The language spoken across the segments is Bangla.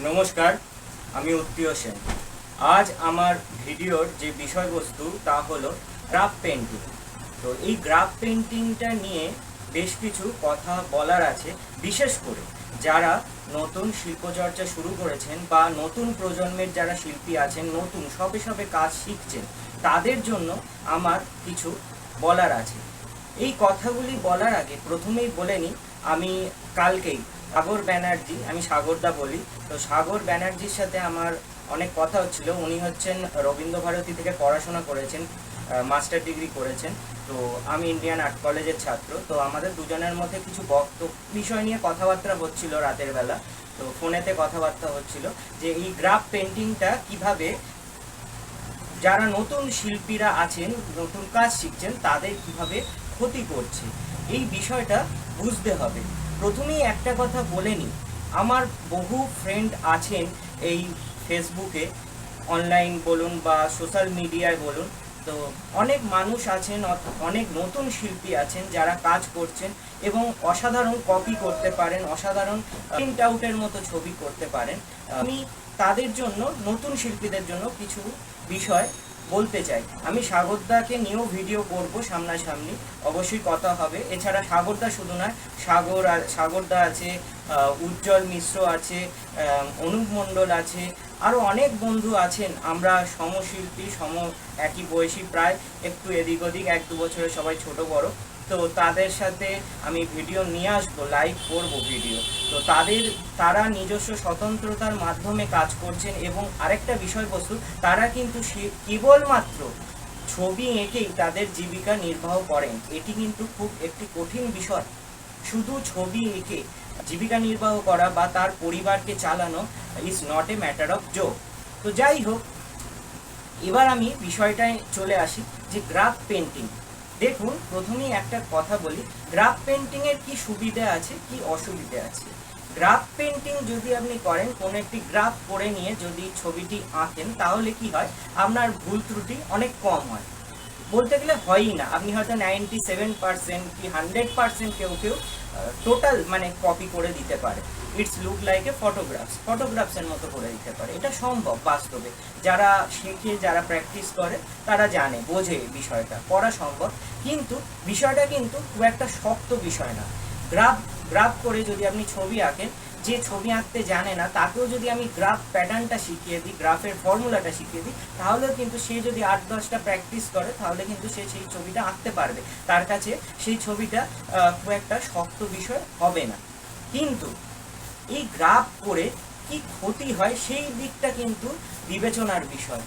নমস্কার, আমি উত্তীয় সেন। আজ আমার ভিডিওর যে বিষয়বস্তু তা হলো গ্রাফ পেন্টিং। তো এই গ্রাফ পেন্টিংটা নিয়ে বেশ কিছু কথা বলার আছে, বিশেষ করে যারা নতুন শিল্পচর্চা শুরু করেছেন বা নতুন প্রজন্মের যারা শিল্পী আছেন, নতুন সবে সবে কাজ শিখছেন, তাদের জন্য আমার কিছু বলার আছে। এই কথাগুলি বলার আগে প্রথমেই বলে নিই, আমি কালকেই সাগর ব্যানার্জি, আমি সাগরদা বলি, তো সাগর ব্যানার্জির সাথে আমার অনেক কথা হচ্ছিল। উনি হচ্ছেন রবীন্দ্রভারতী থেকে পড়াশোনা করেছেন, মাস্টার ডিগ্রি করেছেন। তো আমি ইন্ডিয়ান আর্ট কলেজের ছাত্র। তো আমাদের দুজনের মধ্যে কিছু বিষয় নিয়ে কথাবার্তা হচ্ছিল রাতের বেলা। তো ফোনেতে কথাবার্তা হচ্ছিল যে এই গ্রাফ পেন্টিংটা কিভাবে যারা নতুন শিল্পীরা আছেন, নতুন কাজ শিখছেন, তাদের কিভাবে ক্ষতি করছে, এই বিষয়টা বুঝতে হবে। প্রথমেই একটা কথা বলে নিই, আমার বহু ফ্রেন্ড আছেন এই ফেসবুকে, অনলাইন বলুন বা সোশ্যাল মিডিয়ায় বলুন। তো অনেক মানুষ আছেন, অনেক নতুন শিল্পী আছেন যারা কাজ করছেন এবং অসাধারণ কপি করতে পারেন, অসাধারণ প্রিন্ট আউটের মতো ছবি করতে পারেন। আমি তাদের জন্য, নতুন শিল্পীদের জন্য কিছু বিষয় বলতে চাই। আমি সাগরদাকে নিয়েও ভিডিও করব সামনাসামনি, অবশ্যই কথা হবে। এছাড়া সাগরদা শুধু নয়, সাগরদা আছে, উজ্জ্বল মিশ্র আছে, অনুপ মণ্ডল আছে, আরও অনেক বন্ধু আছেন। আমরা সমশিল্পী, একই বয়সী, প্রায় একটু এদিক ওদিক, 1-2 বছরের সবাই ছোট বড়। তো তাদের সাথে আমি ভিডিও নিয়ে আসবো, লাইভ করব ভিডিও। তো তারা নিজস্ব স্বতন্ত্রতার মাধ্যমে কাজ করছেন এবং আরেকটা বিষয়বস্তু, তারা কিন্তু কেবলমাত্র ছবি এঁকেই তাদের জীবিকা নির্বাহ করেন। এটি কিন্তু খুব একটি কঠিন বিষয়। শুধু ছবি এঁকে জীবিকা নির্বাহ করা বা তার পরিবারকে চালানো is not a matter of joke. তো যাই হোক, এবার আমি বিষয়টায় চলে আসি যে গ্রাফ পেন্টিং। দেখুন, প্রথমেই একটা কথা বলি, গ্রাফ পেন্টিংয়ের কি সুবিধা আছে, কি অসুবিধা আছে। গ্রাফ পেন্টিং যদি আপনি করেন, কোনো একটি গ্রাফ করে নিয়ে যদি ছবিটি আঁকেন, তাহলে কি হয়, আপনার ভুল ত্রুটি অনেক কম হয়, বলতে গেলে হয়ই না। আপনি হয়তো 97% কি 100% কেউ টোটাল মানে কপি করে দিতে পারে। ইটস লুক লাইক এ ফটোগ্রাফসের মতো করে দিতে পারে। এটা সম্ভব বাস্তবে। যারা শেখে, যারা প্র্যাকটিস করে, তারা জানে, বোঝে বিষয়টা, করা সম্ভব। কিন্তু বিষয়টা কিন্তু খুব একটা শক্ত বিষয় না। গ্রাফ করে যদি আপনি ছবি আঁকেন, যে ছবি আঁকতে জানে না তাকেও যদি আমি গ্রাফ প্যাটার্নটা শিখিয়ে দিই, গ্রাফের ফর্মুলাটা শিখিয়ে দিই, তাহলেও কিন্তু সে যদি 8-10টা প্র্যাকটিস করে, তাহলে কিন্তু সে সেই ছবিটা আঁকতে পারবে। তার কাছে সেই ছবিটা খুব একটা শক্ত বিষয় হবে না। কিন্তু এই গ্রাফ করে কি ক্ষতি হয়, সেই দিকটা কিন্তু বিবেচনার বিষয়।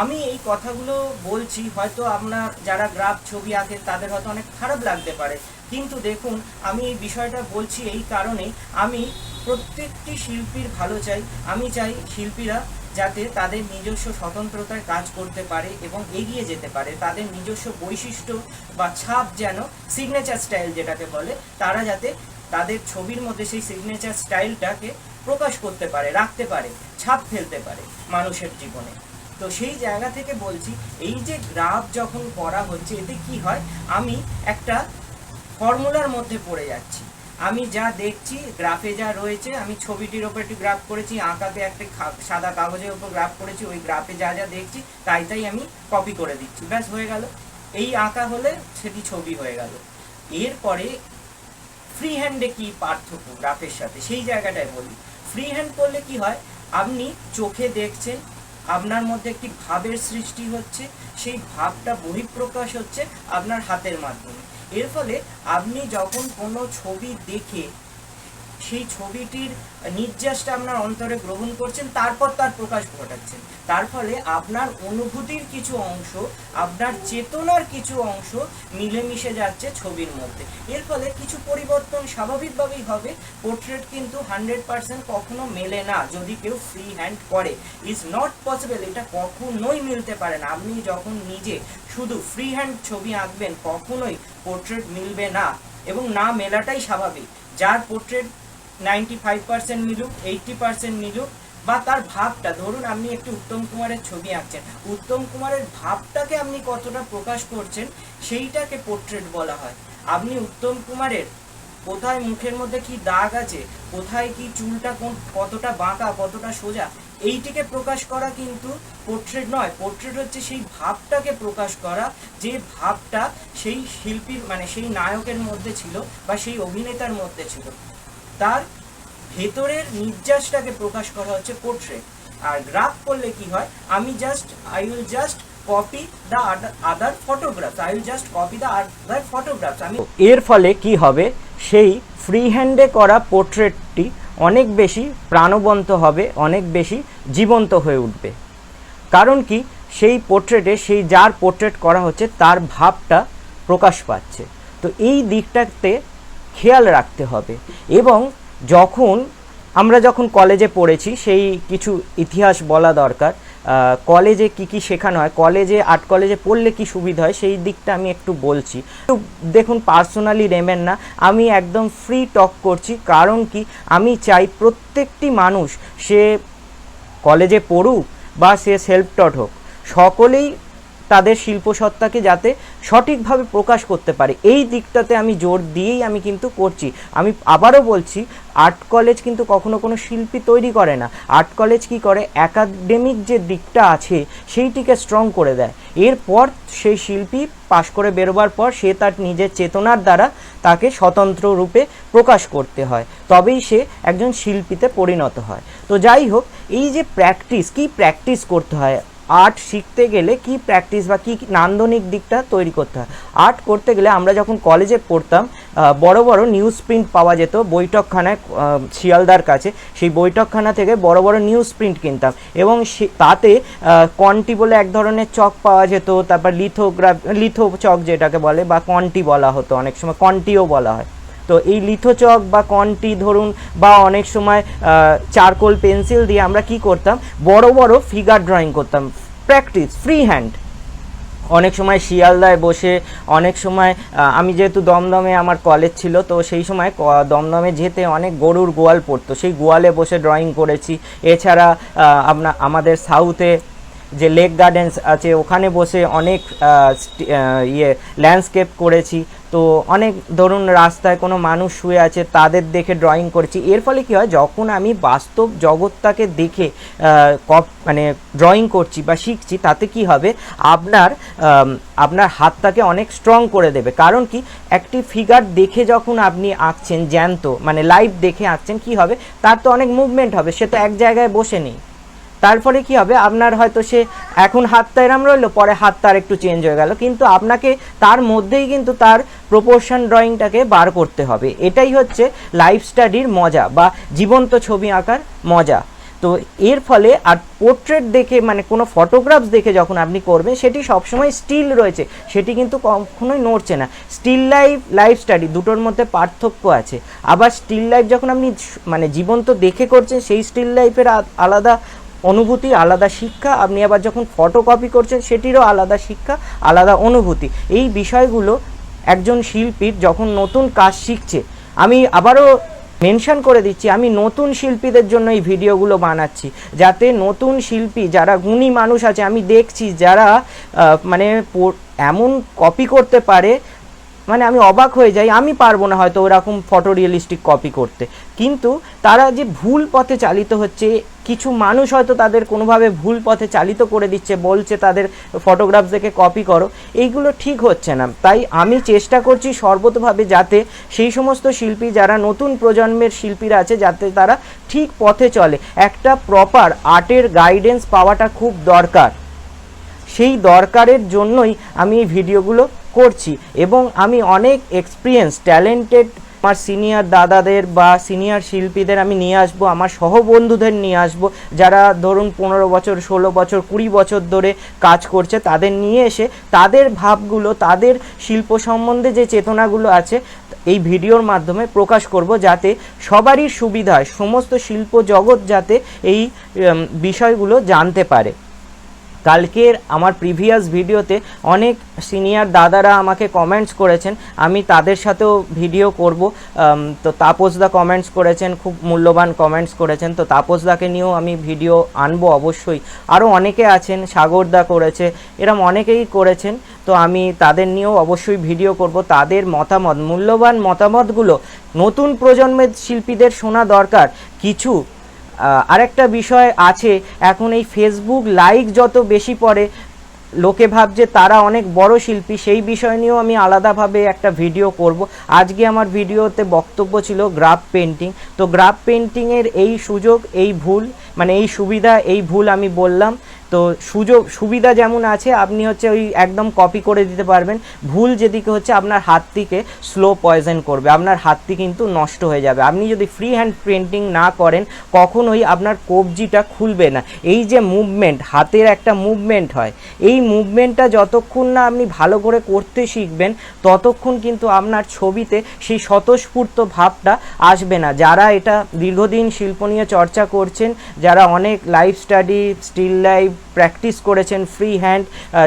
আমি এই কথাগুলো বলছি, হয়তো আপনার যারা গ্রাফ ছবি আঁকেন তাদের হয়তো অনেক খারাপ লাগতে পারে, কিন্তু দেখুন, আমি এই বিষয়টা বলছি এই কারণেই, আমি প্রত্যেকটি শিল্পীর ভালো চাই। আমি চাই শিল্পীরা যাতে তাদের নিজস্ব স্বতন্ত্রতায় কাজ করতে পারে এবং এগিয়ে যেতে পারে। তাদের নিজস্ব বৈশিষ্ট্য বা ছাপ, যেন সিগনেচার স্টাইল যেটাকে বলে, তারা যাতে তাদের ছবির মধ্যে সেই সিগনেচার স্টাইলটাকে প্রকাশ করতে পারে, রাখতে পারে, ছাপ ফেলতে পারে মানুষের জীবনে। তো সেই জায়গা থেকে বলছি, এই যে গ্রাফ যখন করা হচ্ছে, এতে কি হয়, আমি একটা ফর্মুলার মধ্যে পড়ে যাচ্ছি। আমি যা দেখছি, গ্রাফে যা রয়েছে, আমি ছবিটির ওপর একটি গ্রাফ করেছি, আঁকাতে একটা সাদা কাগজের ওপর গ্রাফ করেছি, ওই গ্রাফে যা যা দেখছি তাই আমি কপি করে দিচ্ছি, ব্যাস হয়ে গেল। এই আঁকা হলে সেটি ছবি হয়ে গেল। এরপরে ফ্রি হ্যান্ডে কি পার্থক্য গ্রাফের সাথে, সেই জায়গাটায় বলি। ফ্রি হ্যান্ড করলে কি হয়, আপনি চোখে দেখছেন, আপনার মধ্যে একটি ভাবের সৃষ্টি হচ্ছে, সেই ভাবটা বহিঃপ্রকাশ হচ্ছে আপনার হাতের মাধ্যমে। এর ফলে আপনি যখন কোনো ছবি দেখে সেই ছবিটির নির্যাসটা আপনার অন্তরে গ্রহণ করছেন, তারপর তার প্রকাশ ঘটাচ্ছেন। তার ফলে আপনার অনুভূতির কিছু অংশ, আপনার চেতনার কিছু অংশ মিলেমিশে যাচ্ছে ছবির মধ্যে। এর ফলে কিছু পরিবর্তন স্বাভাবিকভাবেই হবে। পোর্ট্রেট কিন্তু 100% কখনো মেলে না যদি কেউ ফ্রি হ্যান্ড করে। ইজ নট পসিবল, এটা কখনোই মিলতে পারে না। আপনি যখন নিজে শুধু ফ্রি হ্যান্ড ছবি আঁকবেন, কখনোই পোর্ট্রেট মিলবে না, এবং না মেলাটাই স্বাভাবিক। যার পোর্ট্রেট 95% মিলুক, 80% মিলুক, বা তার ভাবটা, ধরুন আপনি একটি উত্তম কুমারের ছবি আঁকছেন, উত্তম কুমারের ভাবটাকে আপনি কতটা প্রকাশ করছেন, সেইটাকে পোর্ট্রেট বলা হয়। আপনি উত্তম কুমারের কোথায় মুখের মধ্যে কি দাগ আছে, কোথায় কি চুলটা কতটা বাঁকা কতটা সোজা, এইটিকে প্রকাশ করা কিন্তু পোর্ট্রেট নয়। পোর্ট্রেট হচ্ছে সেই ভাবটাকে প্রকাশ করা, যে ভাবটা সেই শিল্পীর মানে সেই নায়কের মধ্যে ছিল বা সেই অভিনেতার মধ্যে ছিল, তার ভেতরের নির্যাসটাকে প্রকাশ করা হচ্ছে পোর্ট্রেট। আর গ্রাফ করলে কি হয়, I will just copy the other photographs, আমি এর ফলে কি হবে, সেই ফ্রি হ্যান্ডে করা পোর্ট্রেটটি অনেক বেশি প্রাণবন্ত হবে, অনেক বেশি জীবন্ত হয়ে উঠবে। কারণ কি, সেই পোর্ট্রেটে সেই যার পোর্ট্রেট করা হচ্ছে তার ভাবটা প্রকাশ পাচ্ছে। তো এই দিকটাতে খেয়াল রাখতে হবে। এবং আমরা যখন কলেজে পড়েছি, সেই কিছু ইতিহাস বলা দরকার। কলেজে কি শেখানো হয়, আর্ট কলেজে পড়লে কি সুবিধা হয়, সেই দিকটা আমি একটু বলছি। দেখুন, পার্সোনালি নেবেন না, আমি একদম ফ্রি টক করছি। কারণ কি, আমি চাই প্রত্যেকটি মানুষ, সে কলেজে পড়ুক বা সে সেলফ টট হোক, সকলেই তাদের শিল্পসত্তাকে যাতে সঠিকভাবে প্রকাশ করতে পারে, এই দিকটাতে আমি জোর দিয়েই আমি কিন্তু করছি। আমি আবারও বলছি, আর্ট কলেজ কিন্তু কখনো কোনো শিল্পী তৈরি করে না। আর্ট কলেজ কি করে, একাডেমিক যে দিকটা আছে সেইটিকে স্ট্রং করে দেয়। এরপর সেই শিল্পী পাশ করে বেরোবার পর সে তার নিজের চেতনার দ্বারা তাকে স্বতন্ত্র রূপে প্রকাশ করতে হয়, তবেই সে একজন শিল্পীতে পরিণত হয়। তো যাই হোক, এই যে প্র্যাকটিস করতে হয়, আর্ট শিখতে গেলে কি প্র্যাকটিস বা কি নান্দনিক দিকটা তৈরি করতে হয়। আর্ট করতে গেলে আমরা যখন কলেজে পড়তাম, বড় বড় নিউজ প্রিন্ট পাওয়া যেত বৈঠকখানায়, শিয়ালদার কাছে। সেই বৈঠকখানা থেকে বড় বড় নিউজ প্রিন্ট কিনতাম, এবং তাতে কন্টি বলে এক ধরনের চক পাওয়া যেত। তারপর লিথো চক যেটাকে বলে, বা কন্টি বলা হতো, অনেক সময় কন্টিও বলা হয়। তো এই লিথোচক বা কন্টি ধরুন, বা অনেক সময় চারকোল পেন্সিল দিয়ে আমরা কি করতাম, বড় বড় ফিগার ড্রয়িং করতাম, প্র্যাকটিস ফ্রি হ্যান্ড। অনেক সময় শিয়ালদায় বসে, অনেক সময় আমি যেহেতু দমদমে আমার কলেজ ছিল, তো সেই সময় দমদমে যেতে অনেক গরুর গোয়াল পড়তো, সেই গোয়ালে বসে ড্রয়িং করেছি। এছাড়া আমাদের সাউথে যে লেক গার্ডেন্স আছে, ওখানে বসে অনেক ল্যান্ডস্কেপ করেছি। তো অনেক ধরুন রাস্তায় কোনো মানুষ শুয়ে আছে, তাদের দেখে ড্রয়িং করেছি। এর ফলে কি হয়, যখন আমি বাস্তব জগৎটাকে দেখে মানে ড্রয়িং করছি বা শিখছি, তাতে কি হবে, আপনার হাতটাকে অনেক স্ট্রং করে দেবে। কারণ কি, একটি ফিগার দেখে যখন আপনি আঁকছেন, জ্যান্ত মানে লাইভ দেখে আঁকছেন, কি হবে, তার তো অনেক মুভমেন্ট হবে, সে তো এক জায়গায় বসে নেই। তারপরে কি হবে, আপনার হয়তো সে এখন হাতটা এরম রইলো, পরে হাতটা আর একটু চেঞ্জ হয়ে গেল, কিন্তু আপনাকে তার মধ্যেই কিন্তু তার প্রপোর্শন ড্রয়িংটাকে বার করতে হবে। এটাই হচ্ছে লাইভ স্টাডির মজা বা জীবন্ত ছবি আঁকার মজা। তো এর ফলে আর পোর্ট্রেট দেখে মানে কোনো ফটোগ্রাফস দেখে যখন আপনি করবেন, সেটি সবসময় স্টিল রয়েছে, সেটি কিন্তু কখনোই নড়ছে না। স্টিল লাইভ স্টাডি দুটোর মধ্যে পার্থক্য আছে। আবার স্টিল লাইফ যখন আপনি মানে জীবন্ত দেখে করছেন, সেই স্টিল লাইফের আলাদা অনুভূতি, আলাদা শিক্ষা। আপনি আবার যখন ফটোকপি করছেন, সেটিরও আলাদা শিক্ষা, আলাদা অনুভূতি। এই বিষয়গুলো একজন শিল্পীর যখন নতুন কাজ শিখছে, আমি আবারও মেনশন করে দিচ্ছি, আমি নতুন শিল্পীদের জন্য এই ভিডিওগুলো বানাচ্ছি, যাতে নতুন শিল্পী যারা গুণী মানুষ আছে, আমি দেখছি যারা মানে এমন কপি করতে পারে, মানে আমি অবাক হয়ে যাই। আমি পারবো না হয়তো ওরকম ফটো রিয়েলিস্টিক কপি করতে, কিন্তু তারা যে ভুল পথে চালিত হচ্ছে, কিছু মানুষ হয়তো তাদের কোনোভাবে ভুল পথে চালিত করে দিচ্ছে, বলছে তাদের ফটোগ্রাফ দেখে কপি করো, এইগুলো ঠিক হচ্ছে না। তাই আমি চেষ্টা করছি সর্বতভাবে যাতে সেই সমস্ত শিল্পী যারা নতুন প্রজন্মের শিল্পীরা আছে, যাতে তারা ঠিক পথে চলে। একটা প্রপার আর্টের গাইডেন্স পাওয়াটা খুব দরকার, সেই দরকারের জন্যই আমি এই ভিডিওগুলো করছি। এবং আমি অনেক এক্সপিরিয়েন্স ট্যালেন্টেড আমার সিনিয়র দাদাদের বা সিনিয়র শিল্পীদের আমি নিয়ে আসবো, আমার সহবন্ধুদের নিয়ে আসবো, যারা ধরুন 15 বছর 16 বছর 20 বছর ধরে কাজ করছে, তাদের নিয়ে এসে তাদের ভাবগুলো, তাদের শিল্প সম্বন্ধে যে চেতনাগুলো আছে, এই ভিডিওর মাধ্যমে প্রকাশ করব, যাতে সবারই সুবিধা হয়, সমস্ত শিল্প জগৎ যাতে এই বিষয়গুলো জানতে পারে। কালকের আমার প্রিভিয়াস ভিডিওতে অনেক সিনিয়র দাদারা আমাকে কমেন্টস করেছেন, আমি তাদের সাথেও ভিডিও করব। তো তাপসদা কমেন্টস করেছেন, খুব মূল্যবান কমেন্টস করেছেন, তো তাপসদাকে নিয়েও আমি ভিডিও আনবো অবশ্যই। আরও অনেকে আছেন, সাগরদা করেছে, এরম অনেকেই করেছেন। তো আমি তাদের নিয়েও অবশ্যই ভিডিও করব। তাদের মতামত, মূল্যবান মতামতগুলো নতুন প্রজন্মের শিল্পীদের শোনা দরকার। কিছু আরেকটা বিষয় আছে, এখন এই ফেসবুক লাইক যত বেশি পড়ে লোকে ভাবছে তারা অনেক বড় শিল্পী, সেই বিষয় নিয়েও আমি আলাদাভাবে একটা ভিডিও করব। আজকে আমার ভিডিওতে বক্তব্য ছিল গ্রাফ পেন্টিং। তো গ্রাফ পেন্টিংয়ের এই সুযোগ, এই ভুল, মানে এই সুবিধা, এই ভুল আমি বললাম। তো সুবিধা যেমন আছে, আপনি হচ্ছে ওই একদম কপি করে দিতে পারবেন। ভুল যেদিকে হচ্ছে আপনার হাতটিকে স্লো পয়জন করবে, আপনার হাতটি কিন্তু নষ্ট হয়ে যাবে। আপনি যদি ফ্রি হ্যান্ড পেন্টিং না করেন কখনোই আপনার কবজিটা খুলবে না। এই যে মুভমেন্ট, হাতের একটা মুভমেন্ট হয়, এই মুভমেন্টটা যতক্ষণ না আপনি ভালো করে করতে শিখবেন ততক্ষণ কিন্তু আপনার ছবিতে সেই স্বতঃস্ফূর্ত ভাবটা আসবে না। যারা এটা দীর্ঘদিন শিল্প নিয়ে চর্চা করছেন, যারা অনেক live study, still live practice করেছেন, ফ্রি হ্যান্ড,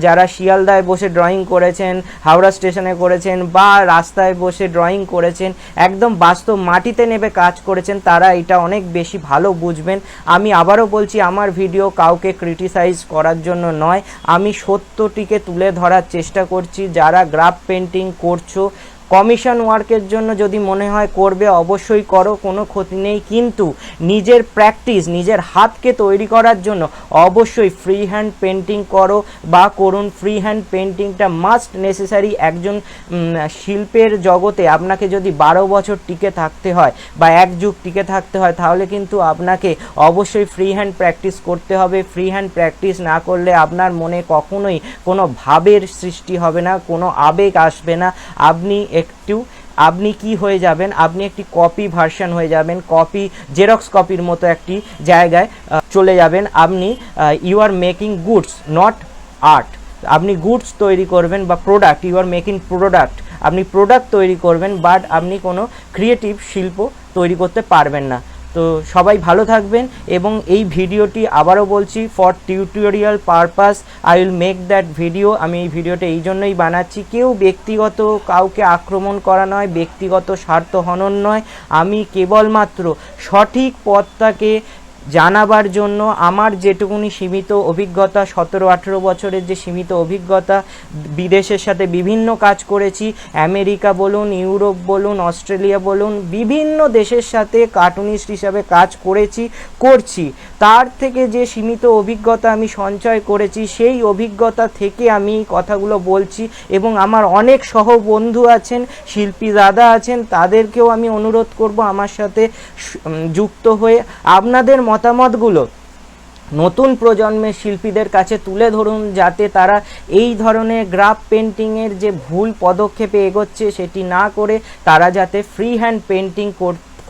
যারা শিয়ালদায় বসে ড্রয়িং করেছেন, হাওড়া স্টেশনে করেছেন, বা রাস্তায় বসে ড্রয়িং করেছেন, একদম বাস্তব মাটিতে নেমে কাজ করেছেন, তারা এটা অনেক বেশি ভালো বুঝবেন। আমি আবারও বলছি, আমার ভিডিও কাউকে ক্রিটিসাইজ করার জন্য নয়, আমি সত্যটিকে তুলে ধরার চেষ্টা করছি। যারা গ্রাফ পেন্টিং করছো, কমিশন ওয়ার্কের জন্য যদি মনে হয় করবে, অবশ্যই করো, কোনো ক্ষতি নেই। কিন্তু নিজের প্র্যাকটিস, নিজের হাতকে তৈরি করার জন্য অবশ্যই ফ্রি হ্যান্ড পেন্টিং করো বা করুন। ফ্রি হ্যান্ড পেন্টিংটা মাস্ট নেসেসারি। একজন শিল্পের জগতে আপনাকে যদি 12 বছর টিকে থাকতে হয় বা এক যুগ টিকে থাকতে হয়, তাহলে কিন্তু আপনাকে অবশ্যই ফ্রি হ্যান্ড প্র্যাকটিস করতে হবে। ফ্রি হ্যান্ড প্র্যাকটিস না করলে আপনার মনে কখনোই কোনো ভাবের সৃষ্টি হবে না, কোনো আবেগ আসবে না। আপনি কি হয়ে যাবেন, আপনি একটি কপি ভার্সন হয়ে যাবেন, কপি, জেরক্স কপির মতো একটি জায়গায় চলে যাবেন। আপনি you are making goods, not art. আপনি গুডস তৈরি করবেন বা product, you are making product, আপনি প্রোডাক্ট তৈরি করবেন, বাট আপনি কোনো ক্রিয়েটিভ শিল্প তৈরি করতে পারবেন না। তো সবাই ভালো থাকবেন, এবং এই ভিডিওটি আবারও বলছি, for tutorial purpose I will make that video. আমি এই ভিডিওটা এই জন্যই বানাচ্ছি, কেউ ব্যক্তিগত কাউকে আক্রমণ করা নয়, ব্যক্তিগত স্বার্থ হনন নয়। আমি কেবলমাত্র সঠিক পথটাকে জানাবার জন্য আমার যেটুকুনি সীমিত অভিজ্ঞতা, 17-18 বছরের যে সীমিত অভিজ্ঞতা, বিদেশের সাথে বিভিন্ন কাজ করেছি, আমেরিকা বলুন, ইউরোপ বলুন, অস্ট্রেলিয়া বলুন, বিভিন্ন দেশের সাথে কার্টুনিস্ট হিসাবে কাজ করছি, তার থেকে যে সীমিত অভিজ্ঞতা আমি সঞ্চয় করেছি, সেই অভিজ্ঞতা থেকে আমি কথাগুলো বলছি। এবং আমার অনেক সহবন্ধু আছেন, শিল্পী দাদা আছেন, তাদেরকেও আমি অনুরোধ করব আমার সাথে যুক্ত হয়ে আপনাদের মতামতগুলো নতুন প্রজন্মের শিল্পীদের কাছে তুলে ধরুন, যাতে তারা এই ধরনের গ্রাফ পেন্টিংয়ের যে ভুল পদক্ষেপে এগোচ্ছে সেটি না করে তারা যাতে ফ্রি হ্যান্ড পেন্টিং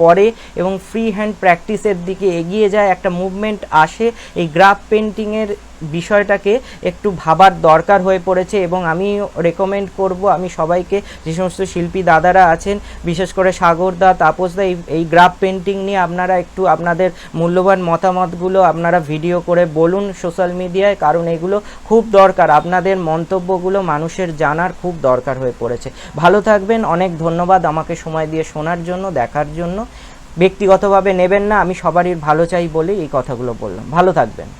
করে এবং ফ্রি হ্যান্ড প্র্যাকটিসের দিকে এগিয়ে যায়, একটা মুভমেন্ট আসে। এই গ্রাফ পেন্টিংয়ের বিষয়টাকে একটু ভাবার দরকার হয়ে পড়েছে, এবং আমি রেকমেন্ড করব, আমি সবাইকে, যে সমস্ত শিল্পী দাদারা আছেন, বিশেষ করে সাগরদা, তাপসদা, এই গ্রাফ পেন্টিং নিয়ে আপনারা একটু আপনাদের মূল্যবান মতামতগুলো আপনারা ভিডিও করে বলুন সোশ্যাল মিডিয়ায়, কারণ এগুলো খুব দরকার। আপনাদের মন্তব্যগুলো মানুষের জানার খুব দরকার হয়ে পড়েছে। ভালো থাকবেন, অনেক ধন্যবাদ আমাকে সময় দিয়ে শোনার জন্য, দেখার জন্য। ব্যক্তিগতভাবে নেবেন না, আমি সবারই ভালো চাই বলে এই কথাগুলো বললাম। ভালো থাকবেন।